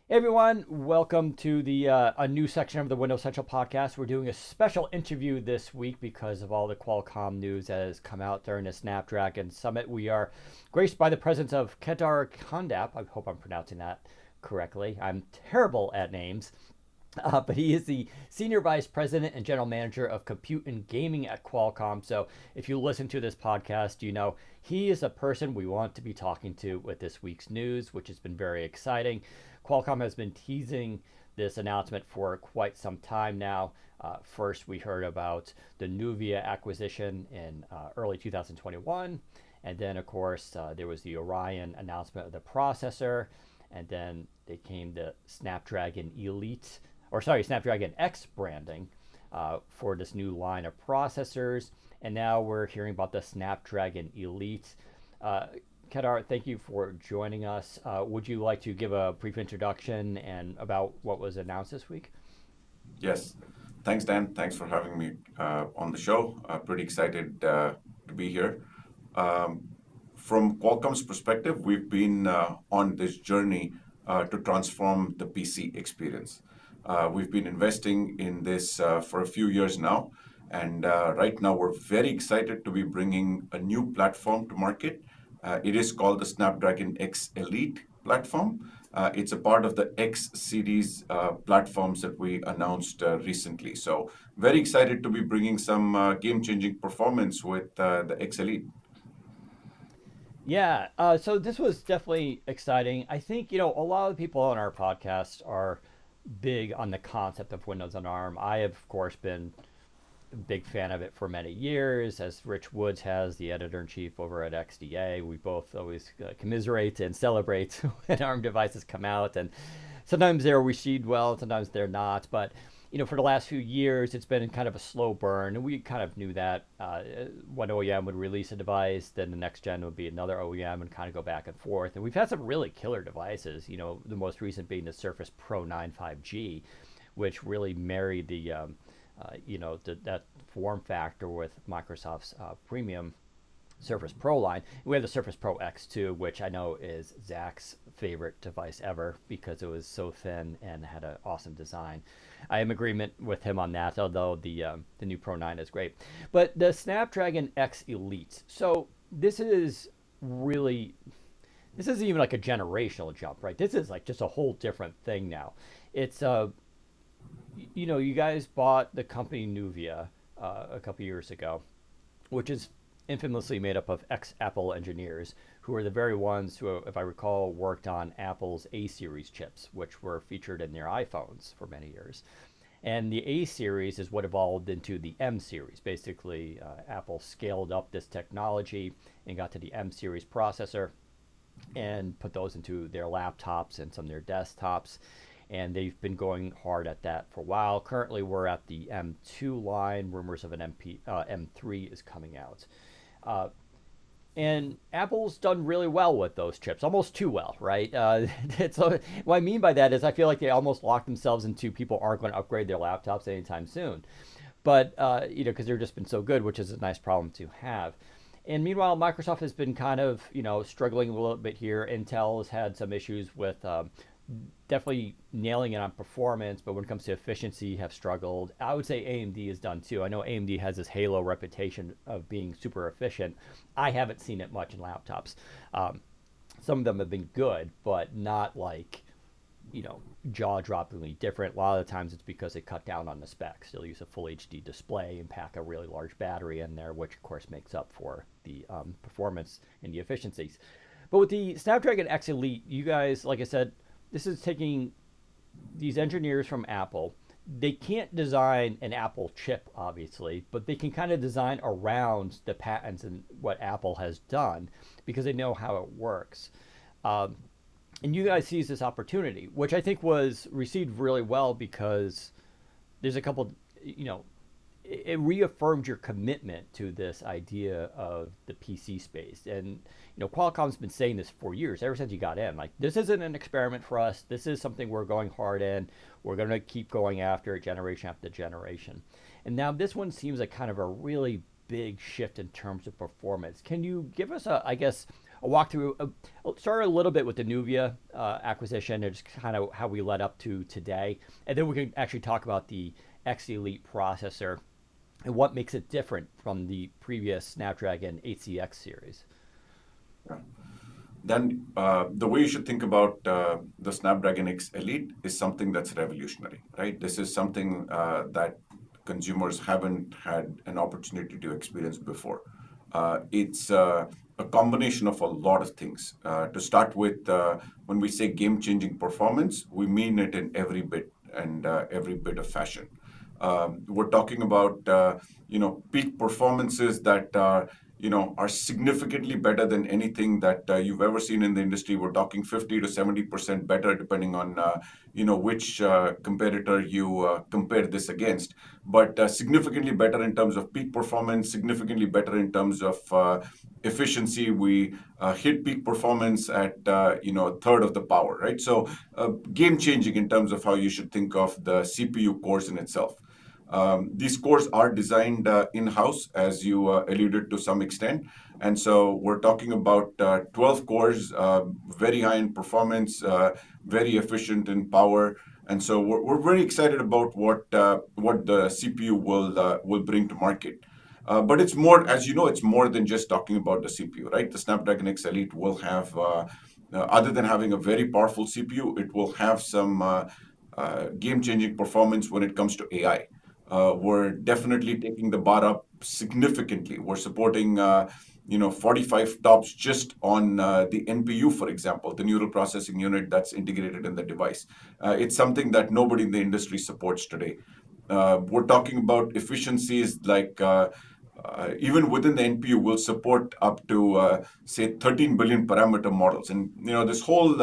Hey everyone, welcome to the a new section of the Windows Central podcast. We're doing a special interview this week because of all the Qualcomm news that has come out during the Snapdragon Summit. We are graced by the presence of Kedar Kondap. I hope I'm pronouncing that correctly. I'm terrible at names. But he is the Senior Vice President and General Manager of Compute and Gaming at Qualcomm. So if you listen to this podcast, you know he is a person we want to be talking to with this week's news, which has been very exciting. Qualcomm has been teasing this announcement for quite some time now. First, we heard about the Nuvia acquisition in early 2021. And then, of course, there was the Orion announcement of the processor. And then they came the Snapdragon Elite, or sorry, Snapdragon X branding for this new line of processors. And now we're hearing about the Snapdragon Elite. Kedar, thank you for joining us. Would you like to give a brief introduction and about what was announced this week? Yes. Thanks, Dan. Thanks for having me on the show. Pretty excited to be here. Um, from Qualcomm's perspective, we've been on this journey to transform the PC experience. We've been investing in this for a few years now, and right now we're very excited to be bringing a new platform to market. It is called the Snapdragon X Elite platform. It's a part of the X series platforms that we announced recently. So, very excited to be bringing some game changing performance with the X Elite. Yeah, so this was definitely exciting. I think, a lot of people on our podcast are big on the concept of Windows on ARM. I have, of course, been a big fan of it for many years, as Rich Woods has, the editor in chief over at XDA. We both always commiserate and celebrate when ARM devices come out, and sometimes they're received well, sometimes they're not. But for the last few years, it's been kind of a slow burn, and we kind of knew that one OEM would release a device, then the next gen would be another OEM, and kind of go back and forth. And we've had some really killer devices. The most recent being the Surface Pro 9 5G, which really married that form factor with Microsoft's premium Surface Pro line. We have the Surface Pro X2, which I know is Zach's favorite device ever because it was so thin and had an awesome design. I am in agreement with him on that, although the new Pro 9 is great. But the Snapdragon X Elite. So really this isn't even like a generational jump, right? This is like just a whole different thing now. It's you guys bought the company Nuvia a couple years ago, which is infamously made up of ex-Apple engineers who are the very ones who, if I recall, worked on Apple's A series chips, which were featured in their iPhones for many years. And the A series is what evolved into the M series. Basically, Apple scaled up this technology and got to the M series processor and put those into their laptops and some of their desktops. And they've been going hard at that for a while. Currently, we're at the M2 line. Rumors of an M3 is coming out. Uh, and Apple's done really well with those chips, almost too well, right? What I mean by that is I feel like they almost locked themselves into people aren't going to upgrade their laptops anytime soon. But, because they've just been so good, which is a nice problem to have. And meanwhile, Microsoft has been kind of, struggling a little bit here. Intel has had some issues with definitely nailing it on performance, but when it comes to efficiency, have struggled. I would say AMD is done too. I know AMD has this halo reputation of being super efficient. I haven't seen it much in laptops. Um, some of them have been good, but not like jaw-droppingly different. A lot of the times it's because they cut down on the specs. They'll use a full HD display and pack a really large battery in there, which of course makes up for the performance and the efficiencies. But with the Snapdragon X Elite, you guys, like I said, this is taking these engineers from Apple. They can't design an Apple chip, obviously, but they can kind of design around the patents and what Apple has done because they know how it works. Um, and you guys seized this opportunity, which I think was received really well because there's a couple, you know, it reaffirmed your commitment to this idea of the PC space. And Qualcomm's been saying this for years, ever since you got in. Like, this isn't an experiment for us. This is something we're going hard in. We're going to keep going after it generation after generation. And now this one seems like kind of a really big shift in terms of performance. Can you give us I guess, a walkthrough. I'll start a little bit with the Nuvia acquisition and just kind of how we led up to today, and then we can actually talk about the X Elite processor and what makes it different from the previous Snapdragon 8CX series. Yeah. Then the way you should think about the Snapdragon X Elite is something that's revolutionary, right? This is something that consumers haven't had an opportunity to experience before. It's a combination of a lot of things. To start with, when we say game-changing performance, we mean it in every bit and every bit of fashion. We're talking about peak performances that are significantly better than anything that you've ever seen in the industry. We're talking 50 to 70% better, depending on which competitor you compare this against. But significantly better in terms of peak performance, significantly better in terms of efficiency. We hit peak performance at a third of the power, right? So game changing in terms of how you should think of the CPU cores in itself. These cores are designed in-house, as you alluded to some extent. And so we're talking about 12 cores, very high in performance, very efficient in power. And so we're very excited about what the CPU will bring to market. But it's more, as you know, it's more than just talking about the CPU, right? The Snapdragon X Elite will have, other than having a very powerful CPU, it will have some game-changing performance when it comes to AI. We're definitely taking the bar up significantly. We're supporting 45 tops just on the NPU, for example, the neural processing unit that's integrated in the device. It's something that nobody in the industry supports today. We're talking about efficiencies like even within the NPU, will support up to, say, 13 billion parameter models. And this whole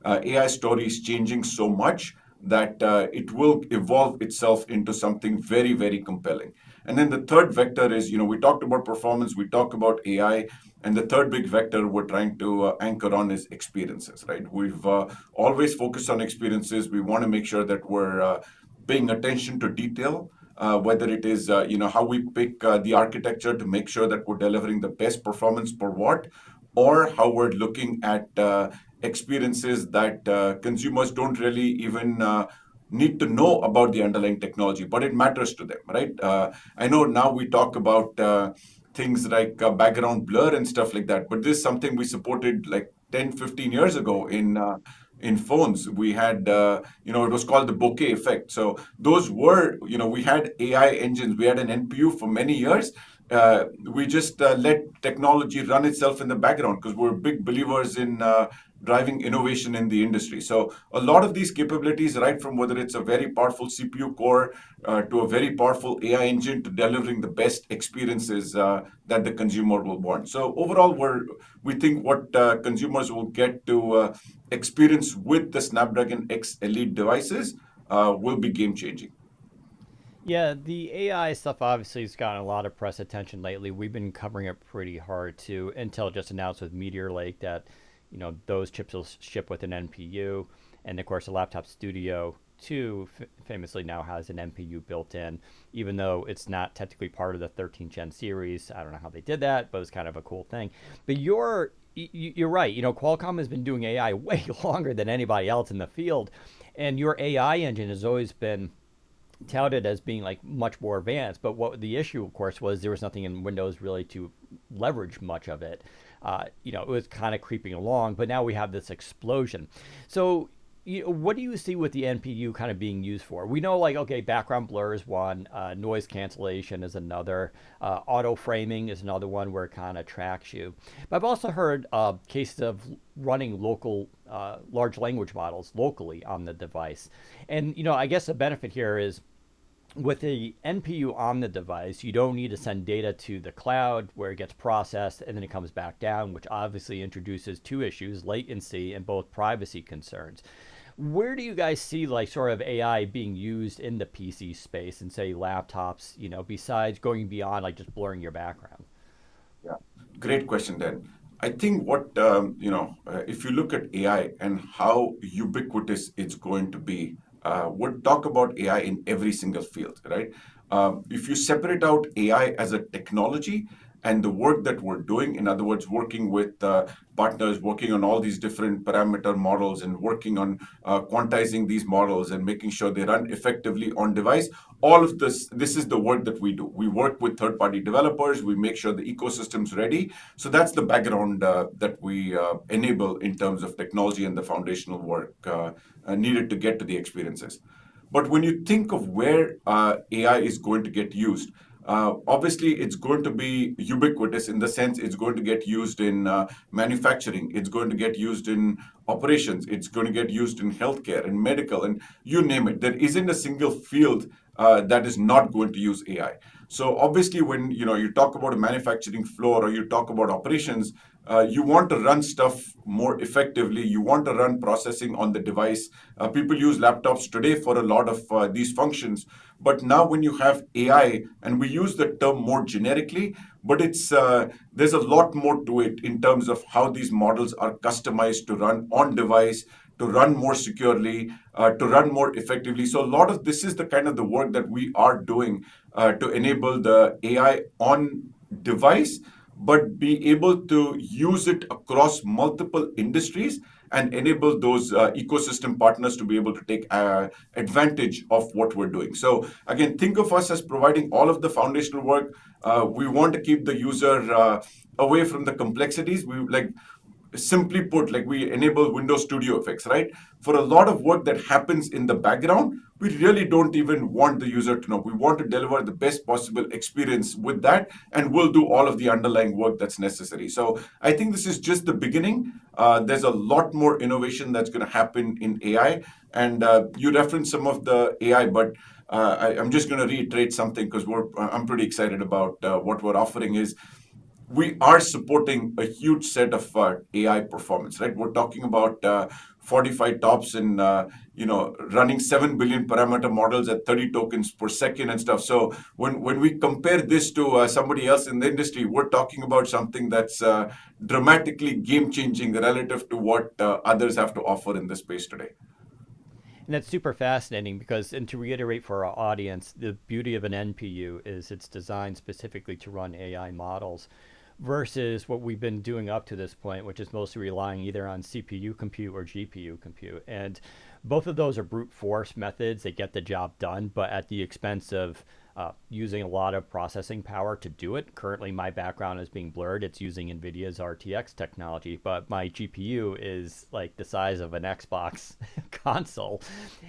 AI story is changing so much that it will evolve itself into something very, very compelling. And then the third vector is, we talked about performance, we talked about AI, and the third big vector we're trying to anchor on is experiences, right? We've always focused on experiences. We want to make sure that we're paying attention to detail, whether it is, how we pick the architecture to make sure that we're delivering the best performance per watt, or how we're looking at experiences that consumers don't really even need to know about the underlying technology, but it matters to them, right? I know now we talk about things like background blur and stuff like that, but this is something we supported like 10, 15 years ago in phones. We had, it was called the bokeh effect. So those were, we had AI engines, we had an NPU for many years. We just let technology run itself in the background because we're big believers in driving innovation in the industry. So a lot of these capabilities, right from whether it's a very powerful CPU core to a very powerful AI engine to delivering the best experiences that the consumer will want. So overall, we think what consumers will get to experience with the Snapdragon X Elite devices will be game changing. Yeah, the AI stuff obviously has gotten a lot of press attention lately. We've been covering it pretty hard too. Intel just announced with Meteor Lake that, those chips will ship with an NPU, and of course, the Laptop Studio 2 famously now has an NPU built in, even though it's not technically part of the 13th gen series. I don't know how they did that, but it's kind of a cool thing. But you're right. Qualcomm has been doing AI way longer than anybody else in the field, and your AI engine has always been touted as being like much more advanced. But what the issue, of course, was there was nothing in Windows really to leverage much of it. It was kind of creeping along, but now we have this explosion. So what do you see with the NPU kind of being used for? We know, like, okay, background blur is one, noise cancellation is another, auto framing is another one where it kind of tracks you. But I've also heard cases of running local large language models locally on the device. And, I guess the benefit here is with the NPU on the device, you don't need to send data to the cloud where it gets processed and then it comes back down, which obviously introduces two issues, latency and both privacy concerns. Where do you guys see like sort of AI being used in the PC space and say laptops, besides going beyond like just blurring your background? Yeah, great question, Dan. I think if you look at AI and how ubiquitous it's going to be, we'll talk about AI in every single field, right? If you separate out AI as a technology and the work that we're doing, in other words, working with partners, working on all these different parameter models and working on quantizing these models and making sure they run effectively on device, all of this is the work that we do. We work with third-party developers. We make sure the ecosystem's ready. So that's the background that we enable in terms of technology and the foundational work needed to get to the experiences. But when you think of where AI is going to get used, obviously it's going to be ubiquitous in the sense it's going to get used in manufacturing, it's going to get used in operations, it's going to get used in healthcare and medical, and you name it. There isn't a single field that is not going to use AI. So obviously, when you talk about a manufacturing floor or you talk about operations, you want to run stuff more effectively. You want to run processing on the device. People use laptops today for a lot of these functions. But now when you have AI, and we use the term more generically, but it's there's a lot more to it in terms of how these models are customized to run on device, to run more securely, to run more effectively. So a lot of this is the kind of the work that we are doing to enable the AI on device, but be able to use it across multiple industries and enable those ecosystem partners to be able to take advantage of what we're doing. So again, think of us as providing all of the foundational work. We want to keep the user away from the complexities. We like simply put, like we enable Windows Studio effects, right? For a lot of work that happens in the background, we really don't even want the user to know. We want to deliver the best possible experience with that, and we'll do all of the underlying work that's necessary. So I think this is just the beginning. There's a lot more innovation that's going to happen in AI, and you referenced some of the AI, but I'm just going to reiterate something because I'm pretty excited about what we're offering is we are supporting a huge set of AI performance, right? We're talking about 45 tops and running 7 billion parameter models at 30 tokens per second and stuff. So when we compare this to somebody else in the industry, we're talking about something that's dramatically game-changing relative to what others have to offer in this space today. And that's super fascinating because, and to reiterate for our audience, the beauty of an NPU is it's designed specifically to run AI models versus what we've been doing up to this point, which is mostly relying either on CPU compute or GPU compute. And both of those are brute force methods. They get the job done, but at the expense of using a lot of processing power to do it. Currently, my background is being blurred. It's using NVIDIA's RTX technology, but my GPU is like the size of an Xbox console,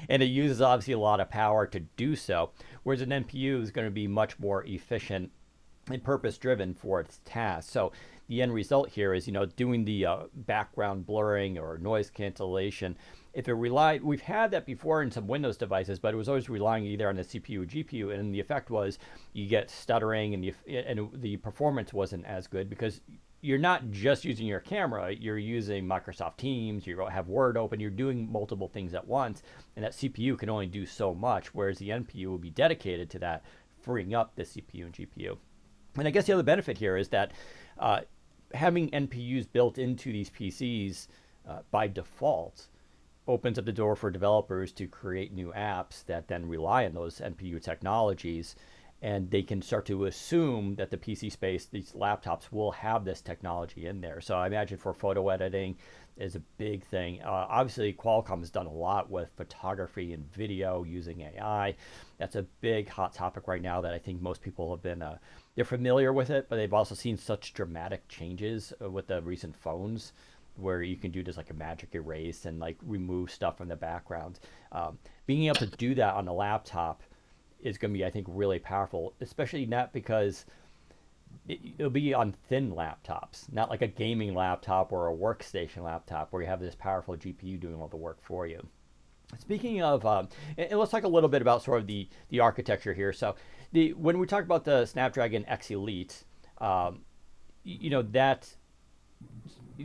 and it uses obviously a lot of power to do so, whereas an NPU is going to be much more efficient and purpose-driven for its task. So the end result here is, doing the background blurring or noise cancellation. If it relied, we've had that before in some Windows devices, but it was always relying either on the CPU or GPU, and the effect was you get stuttering, and the performance wasn't as good because you're not just using your camera, you're using Microsoft Teams, you have Word open, you're doing multiple things at once, and that CPU can only do so much, whereas the NPU will be dedicated to that, freeing up the CPU and GPU. And I guess the other benefit here is that having NPUs built into these PCs by default opens up the door for developers to create new apps that then rely on those NPU technologies, and they can start to assume that the PC space, these laptops, will have this technology in there. So I imagine for photo editing is a big thing. Obviously, Qualcomm has done a lot with photography and video using AI. That's a big hot topic right now that I think most people have been, they're familiar with it, but they've also seen such dramatic changes with the recent phones where you can do just like a magic erase and like remove stuff from the background. Being able to do that on a laptop is going to be, I think, really powerful, especially not because it'll be on thin laptops, not like a gaming laptop or a workstation laptop where you have this powerful GPU doing all the work for you. Speaking of, and let's talk a little bit about sort of the architecture here. So when we talk about the Snapdragon X Elite, that,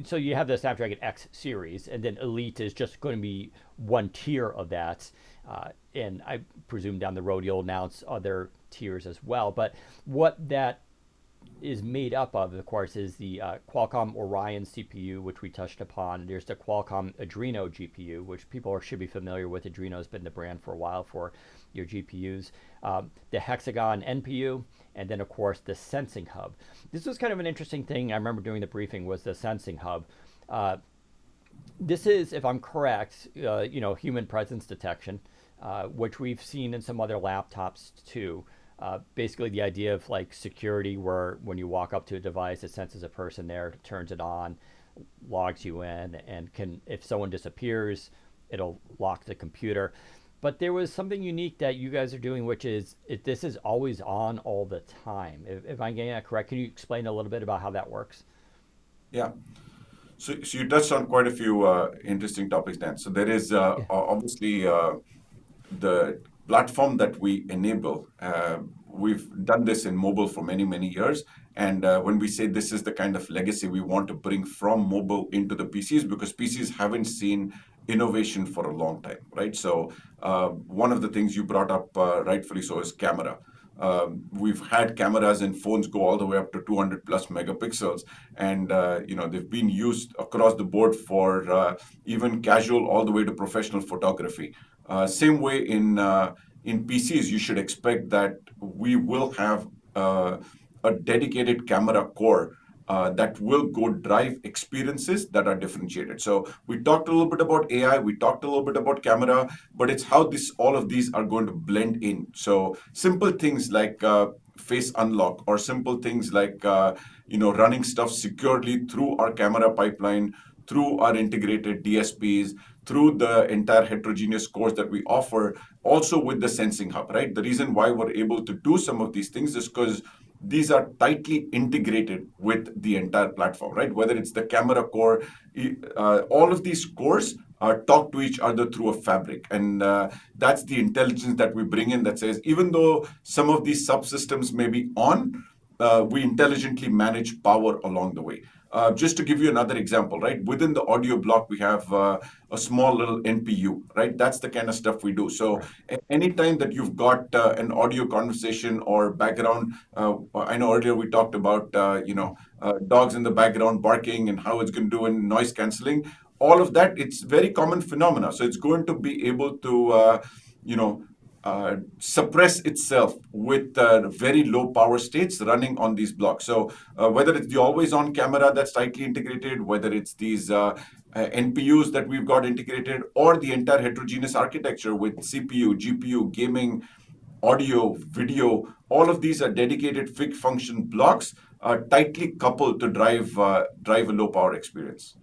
so you have the Snapdragon X series, and then Elite is just going to be one tier of that. And I presume down the road you'll announce other tiers as well. But what that is made up of course, is the Qualcomm Orion CPU, which we touched upon. There's the Qualcomm Adreno GPU, which should be familiar with. Adreno has been the brand for a while for your GPUs. The Hexagon NPU, and then of course the Sensing Hub. This was kind of an interesting thing I remember doing the briefing, was the Sensing Hub. This is, if I'm correct, human presence detection, which we've seen in some other laptops too. Basically, the idea of like security, where when you walk up to a device, it senses a person there, turns it on, logs you in, and can, if someone disappears, it'll lock the computer. But there was something unique that you guys are doing, which is this is always on all the time. If I'm getting that correct, can you explain a little bit about how that works? Yeah. So you touched on quite a few interesting topics, Dan. So there is Yeah. obviously the platform that we enable. We've done this in mobile for many, many years. And when we say this is the kind of legacy we want to bring from mobile into the PCs, because PCs haven't seen innovation for a long time, right? So one of the things you brought up, rightfully so, is camera. We've had cameras in phones go all the way up to 200 plus megapixels, and they've been used across the board for even casual all the way to professional photography. Same way in PCs, you should expect that we will have a dedicated camera core that will go drive experiences that are differentiated. So we talked a little bit about AI, we talked a little bit about camera, but it's how all of these are going to blend in. So simple things like face unlock, or simple things like running stuff securely through our camera pipeline, through our integrated DSPs, through the entire heterogeneous cores that we offer, also with the Sensing Hub, right? The reason why we're able to do some of these things is because these are tightly integrated with the entire platform, right? Whether it's the camera core, all of these cores talk to each other through a fabric. And that's the intelligence that we bring in, that says, even though some of these subsystems may be on, we intelligently manage power along the way. Just to give you another example, right? Within the audio block, we have a small little NPU, right? That's the kind of stuff we do. So Right. anytime that you've got an audio conversation or background, I know earlier we talked about, dogs in the background barking and how it's going to do in noise canceling. All of that, it's very common phenomena. So it's going to be able to, you know, suppress itself with very low power states running on these blocks. So whether it's the always on camera that's tightly integrated, whether it's these NPUs that we've got integrated, or the entire heterogeneous architecture with CPU, GPU, gaming, audio, video, all of these are dedicated fixed function blocks tightly coupled to drive a low power experience.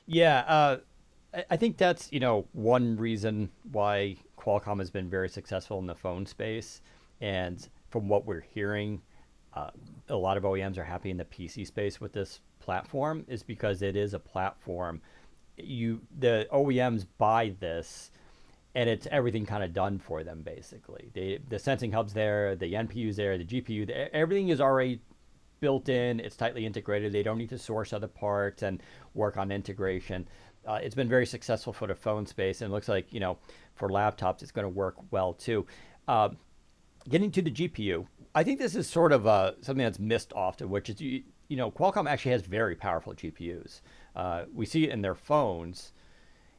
Yeah, I think that's one reason why Qualcomm has been very successful in the phone space, and from what we're hearing, uh, a lot of OEMs are happy in the PC space with this platform, is because it is a platform. The OEMs buy this, and it's everything kind of done for them basically. The sensing hubs there, the NPUs there, the GPU, everything is already built in. It's tightly integrated. They don't need to source other parts and work on integration. It's been very successful for the phone space, and it looks like for laptops it's going to work well too. Uh, Getting to the GPU, I think this is sort of something that's missed often, which is Qualcomm actually has very powerful GPUs. We see it in their phones,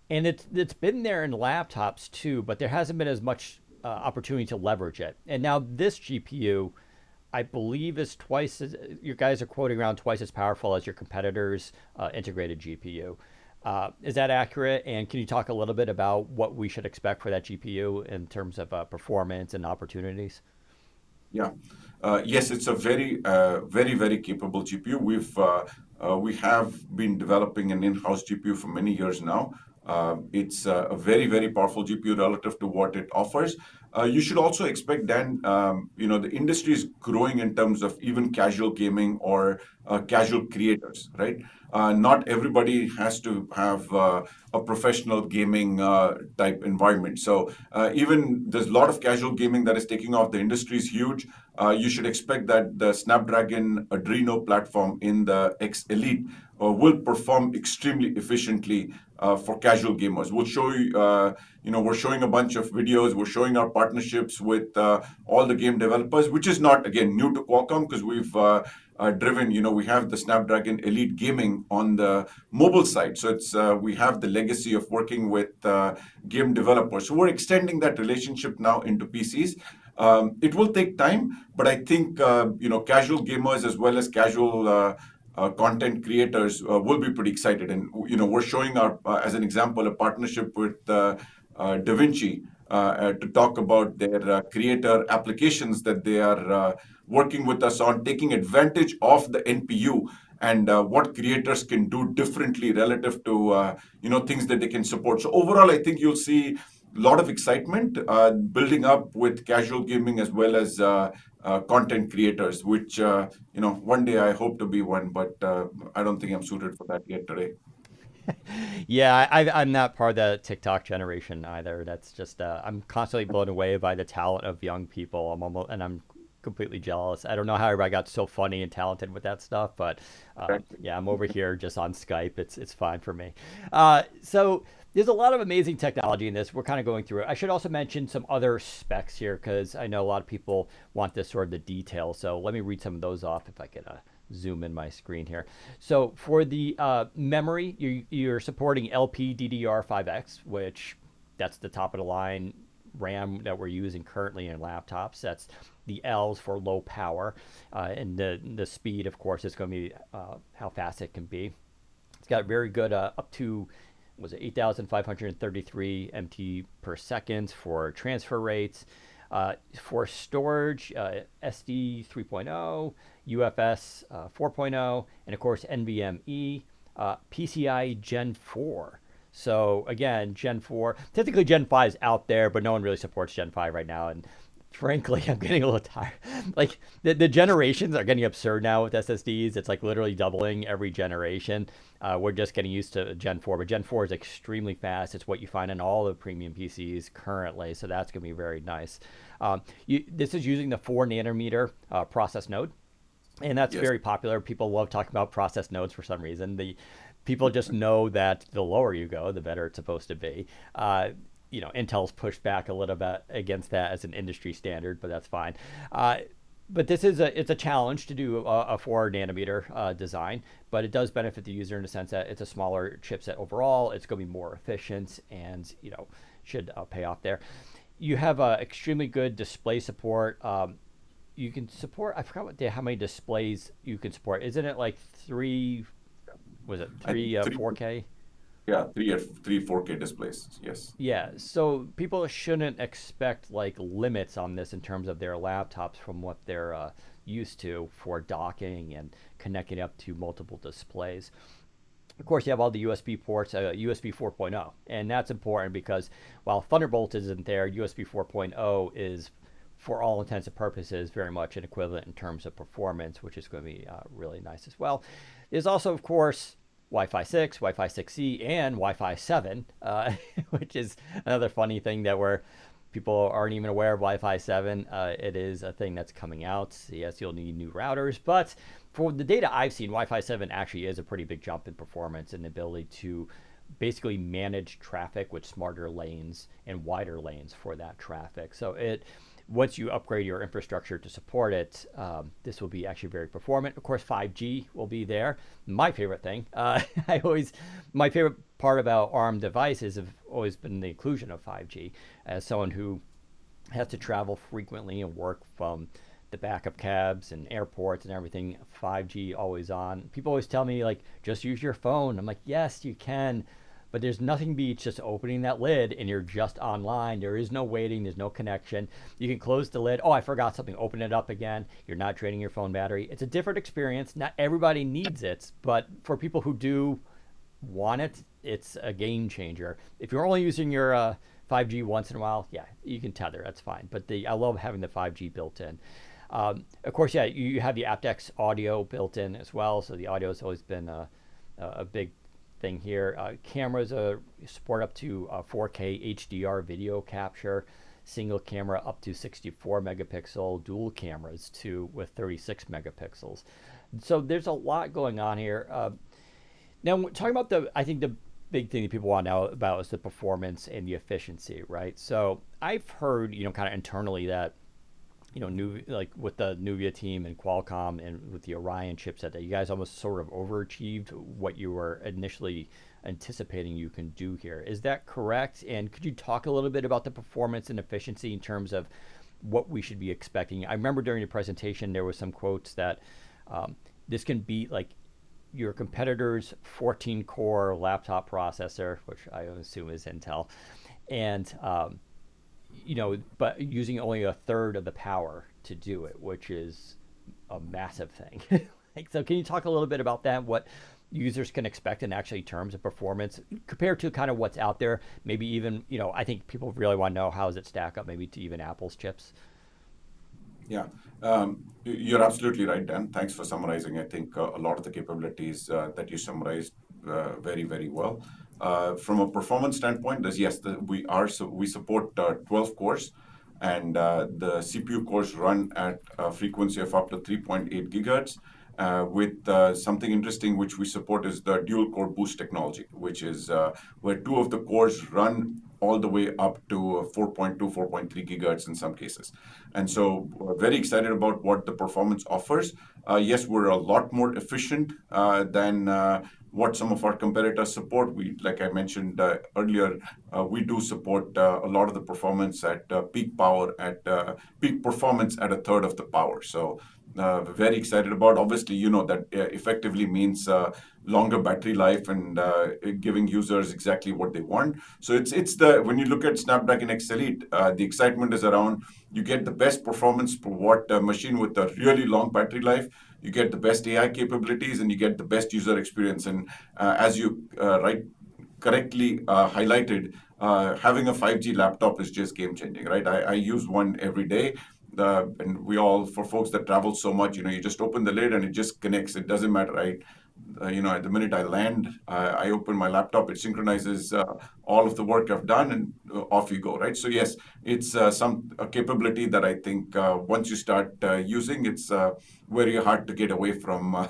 and it's been there in laptops too, but there hasn't been as much opportunity to leverage it. And now this GPU, I believe, is twice as, you guys are quoting around twice as powerful as your competitors' integrated GPU. Is that accurate? And can you talk a little bit about what we should expect for that GPU in terms of performance and opportunities? Yeah. Yes, it's a very, very capable GPU. We have been developing an in-house GPU for many years now. It's a very, very powerful GPU relative to what it offers. You should also expect, Dan, the industry is growing in terms of even casual gaming or casual creators, right? Not everybody has to have a professional gaming type environment. So even there's a lot of casual gaming that is taking off. The industry is huge. You should expect that the Snapdragon Adreno platform in the X Elite will perform extremely efficiently for casual gamers. We'll show you, we're showing a bunch of videos. We're showing our partnerships with all the game developers, which is not, again, new to Qualcomm because we've driven, we have the Snapdragon Elite gaming on the mobile side. So we have the legacy of working with game developers. So we're extending that relationship now into PCs. It will take time, but I think casual gamers as well as casual content creators will be pretty excited. And we're showing as an example, a partnership with DaVinci to talk about their creator applications that they are working with us on, taking advantage of the NPU and what creators can do differently relative to things that they can support. So overall, I think you'll see a lot of excitement building up with casual gaming as well as content creators, which one day I hope to be one, but I don't think I'm suited for that yet today. Yeah, I'm not part of the TikTok generation either. That's just I'm constantly blown away by the talent of young people. I'm completely jealous. I don't know how everybody got so funny and talented with that stuff, but yeah, I'm over here just on Skype. It's fine for me. So there's a lot of amazing technology in this. We're kind of going through it. I should also mention some other specs here because I know a lot of people want this sort of the detail. So let me read some of those off if I could zoom in my screen here. So for the memory, you're supporting LPDDR5X, which that's the top of the line RAM that we're using currently in laptops. That's the L's for low power, and the speed, of course, is going to be how fast it can be. It's got very good up to 8,533 MT per second for transfer rates. For storage, SD 3.0, UFS 4.0, and of course NVMe, PCI Gen 4. So again, Gen 4, technically Gen 5 is out there, but no one really supports Gen 5 right now. And frankly, I'm getting a little tired. Like the generations are getting absurd now with SSDs. It's like literally doubling every generation. We're just getting used to Gen 4, but Gen 4 is extremely fast. It's what you find in all the premium PCs currently, so that's going to be very nice. This is using the 4 nanometer process node, and that's Yes. very popular. People love talking about process nodes for some reason. People just know that the lower you go, the better it's supposed to be. Intel's pushed back a little bit against that as an industry standard, but that's fine. But it's a challenge to do a 4 nanometer design, but it does benefit the user in the sense that it's a smaller chipset overall. It's going to be more efficient, and should pay off there. You have extremely good display support. You can support, I forgot how many displays you can support. Isn't it like three? Was it I three think three, 4K? yeah, three 4K displays. Yes. Yeah, so people shouldn't expect like limits on this in terms of their laptops from what they're used to for docking and connecting up to multiple displays. Of course, you have all the USB ports, USB 4.0, and that's important because while Thunderbolt isn't there, USB 4.0 is, for all intents and purposes, very much an equivalent in terms of performance, which is going to be really nice as well. There's also, of course, Wi-Fi 6, Wi-Fi 6E, and Wi-Fi 7, which is another funny thing that people aren't even aware of Wi-Fi 7. It is a thing that's coming out. Yes, you'll need new routers, but for the data I've seen, Wi-Fi 7 actually is a pretty big jump in performance and the ability to basically manage traffic with smarter lanes and wider lanes for that traffic. So once you upgrade your infrastructure to support it, this will be actually very performant. Of course, 5G will be there. My favorite thing. My favorite part about ARM devices have always been the inclusion of 5G. As someone who has to travel frequently and work from the back of cabs and airports and everything, 5G always on. People always tell me, like, just use your phone. I'm like, yes, you can. But there's nothing beats just opening that lid and you're just online. There is no waiting. There's no connection. You can close the lid. Oh, I forgot something. Open it up again. You're not draining your phone battery. It's a different experience. Not everybody needs it, but for people who do want it, it's a game changer. If you're only using your 5G once in a while, yeah, you can tether. That's fine. But I love having the 5G built in. Of course, yeah, you have the aptX audio built in as well. So the audio has always been a big thing here. Cameras support up to 4K HDR video capture, single camera up to 64 megapixel, dual cameras too with 36 megapixels. So there's a lot going on here. Now, talking about I think the big thing that people want to know about is the performance and the efficiency, right? So I've heard, kind of internally that, like with the Nuvia team and Qualcomm and with the Orion chipset, that you guys almost sort of overachieved what you were initially anticipating you can do here. Is that correct? And could you talk a little bit about the performance and efficiency in terms of what we should be expecting? I remember during the presentation there was some quotes that this can beat like your competitor's 14 core laptop processor, which I assume is Intel, and but using only a third of the power to do it, which is a massive thing. Like, so can you talk a little bit about that? What users can expect in actually terms of performance compared to kind of what's out there? Maybe even, I think people really want to know how does it stack up maybe to even Apple's chips. Yeah, you're absolutely right, Dan. Thanks for summarizing. I think a lot of the capabilities that you summarized very, very well. From a performance standpoint, yes, we support 12 cores, and the CPU cores run at a frequency of up to 3.8 gigahertz. With something interesting which we support is the dual core boost technology, which is where two of the cores run all the way up to 4.2, 4.3 gigahertz in some cases. And so we're very excited about what the performance offers. Yes, we're a lot more efficient than what some of our competitors support. Like I mentioned earlier, we do support a lot of the performance at peak power, at peak performance at a third of the power. So very excited about. Obviously, that effectively means longer battery life and giving users exactly what they want. So it's the when you look at Snapdragon X Elite, the excitement is around you get the best performance per watt machine with a really long battery life. You get the best AI capabilities and you get the best user experience. And as you correctly highlighted, having a 5G laptop is just game changing, right? I use one every day. And for folks that travel so much, you just open the lid and it just connects. It doesn't matter, right? At the minute I land, I open my laptop, it synchronizes all of the work I've done, and off you go, right? So yes, it's a capability that I think once you start using, it's very hard to get away from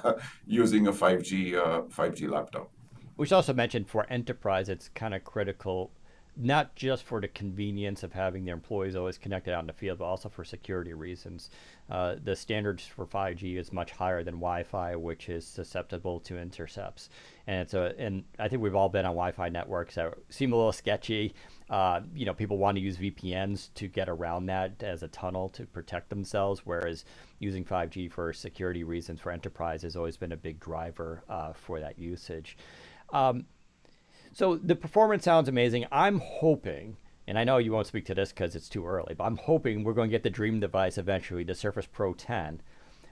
using a 5G laptop. We should also mention for enterprise, it's kind of critical, not just for the convenience of having their employees always connected out in the field, but also for security reasons. The standards for 5G is much higher than Wi-Fi, which is susceptible to intercepts. And I think we've all been on Wi-Fi networks that seem a little sketchy. People want to use VPNs to get around that as a tunnel to protect themselves, whereas using 5G for security reasons for enterprise has always been a big driver for that usage. So the performance sounds amazing. I'm hoping, and I know you won't speak to this because it's too early, but I'm hoping we're going to get the dream device eventually, the Surface Pro 10,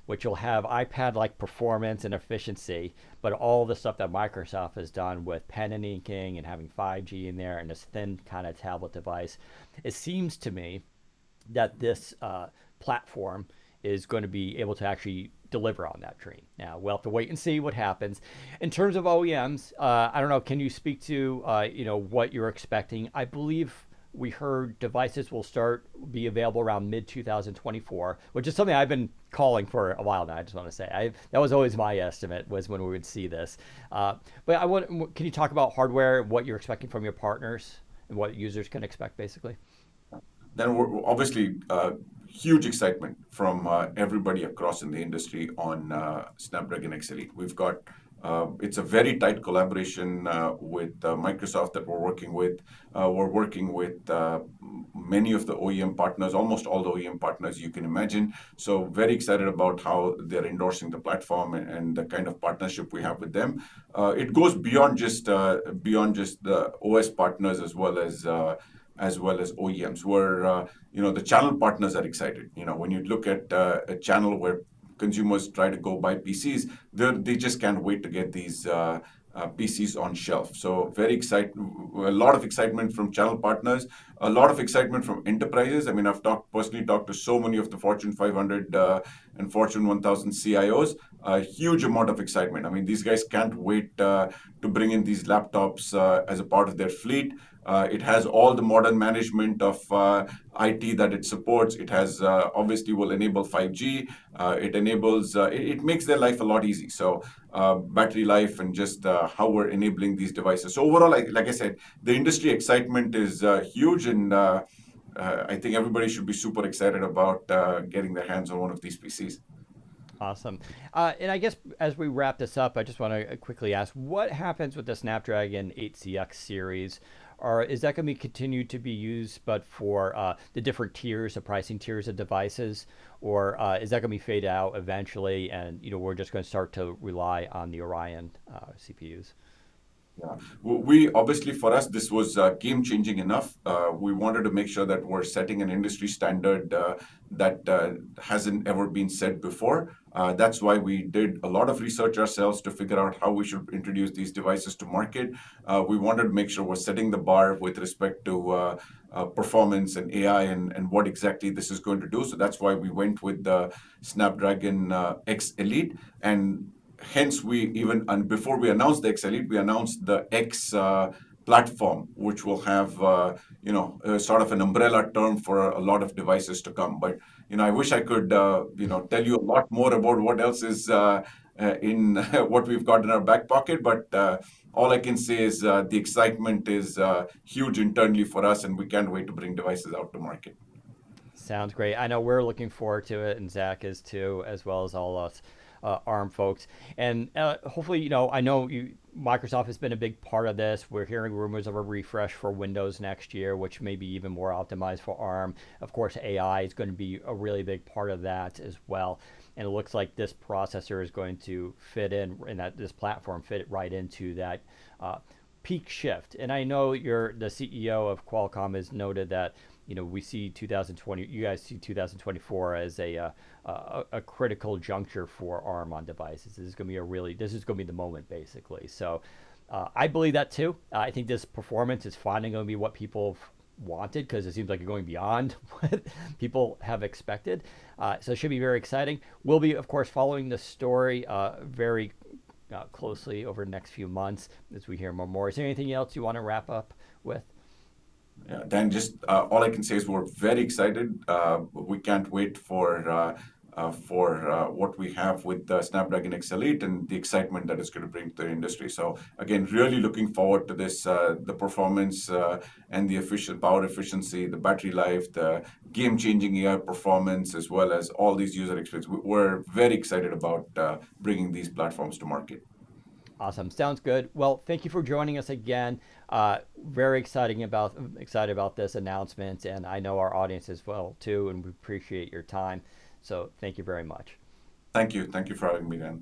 which will have iPad-like performance and efficiency, but all the stuff that Microsoft has done with pen and inking and having 5G in there and this thin kind of tablet device. It seems to me that this platform is going to be able to actually deliver on that dream. Now we'll have to wait and see what happens. In terms of OEMs, I don't know. Can you speak to what you're expecting? I believe we heard devices will be available around mid 2024, which is something I've been calling for a while now. I just want to say that was always my estimate was when we would see this. But can you talk about hardware, what you're expecting from your partners, and what users can expect, basically? Then we're obviously huge excitement from everybody across in the industry on Snapdragon X Elite. It's a very tight collaboration with Microsoft that we're working with. We're working with many of the OEM partners, almost all the OEM partners you can imagine. So very excited about how they're endorsing the platform and the kind of partnership we have with them. It goes beyond just the OS partners as well as OEMs, where the channel partners are excited. When you look at a channel where consumers try to go buy PCs, they just can't wait to get these PCs on shelf. So a lot of excitement from channel partners, a lot of excitement from enterprises. I mean, I've personally talked to so many of the Fortune 500 and Fortune 1000 CIOs. A huge amount of excitement. I mean, these guys can't wait to bring in these laptops as a part of their fleet. It has all the modern management of IT that it supports. It has obviously will enable 5G. It makes their life a lot easy. So battery life and just how we're enabling these devices. So overall, like I said, the industry excitement is huge, and I think everybody should be super excited about getting their hands on one of these PCs. Awesome. And I guess as we wrap this up, I just want to quickly ask what happens with the Snapdragon 8CX series? Or is that going to be continued to be used, but for the different tiers, the pricing tiers of devices? Or is that going to be faded out eventually? And we're just going to start to rely on the Orion CPUs? Yeah. We obviously, for us, this was game changing enough. We wanted to make sure that we're setting an industry standard that hasn't ever been set before. That's why we did a lot of research ourselves to figure out how we should introduce these devices to market. We wanted to make sure we're setting the bar with respect to performance and AI and what exactly this is going to do. So that's why we went with the Snapdragon X Elite. And hence we even, and before we announced the X Elite, we announced the X platform, which will have sort of an umbrella term for a lot of devices to come. But I wish I could tell you a lot more about what else is in what we've got in our back pocket. But all I can say is the excitement is huge internally for us, and we can't wait to bring devices out to market. Sounds great. I know we're looking forward to it, and Zach is too, as well as all us ARM folks. And hopefully, I know Microsoft has been a big part of this. We're hearing rumors of a refresh for Windows next year, which may be even more optimized for ARM. Of course, AI is going to be a really big part of that as well. And it looks like this processor is going to fit in, and that this platform fit right into that peak shift. And I know the CEO of Qualcomm has noted that we see 2020. You guys see 2024 as a critical juncture for ARM on devices. This is going to be the moment basically. So I believe that too. I think this performance is finally going to be what people wanted, because it seems like you're going beyond what people have expected. So it should be very exciting. We'll be, of course, following the story very closely over the next few months as we hear more. Is there anything else you want to wrap up with? Yeah, Dan, just all I can say is we're very excited. We can't wait for what we have with the Snapdragon X Elite and the excitement that it's going to bring to the industry. So again, really looking forward to this, the performance and the efficient power efficiency, the battery life, the game-changing AI performance, as well as all these user experience. We're very excited about bringing these platforms to market. Awesome. Sounds good. Well, thank you for joining us again. Very excited about this announcement, and I know our audience as well too, and we appreciate your time. So thank you very much. Thank you. Thank you for having me, Dan.